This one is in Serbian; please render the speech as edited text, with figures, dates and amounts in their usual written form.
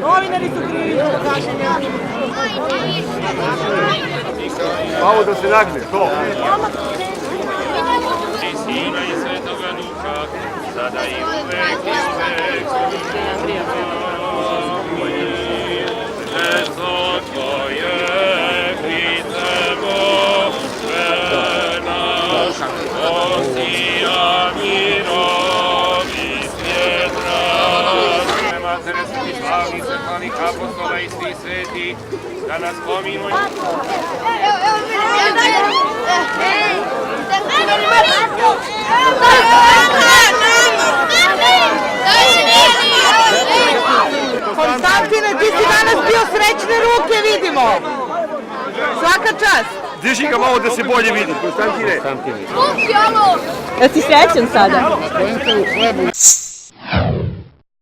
Novinari su krivi što kašnjenja. Malo da se nagne, to. I Sina i Svetoga Duha, sada i uvek i uvek. Amin. Deco Tvoje, Hriste Božena, osija mirovi svijet rad. Matere svih slavnih, svetlani, apostola i svih sveti, da nas pominuju. Konstantine, ti si danas bio srećne ruke, vidimo. Svaka čast. Diži ga malo da se bolje vidi, Konstantine. Jesi srećan sada?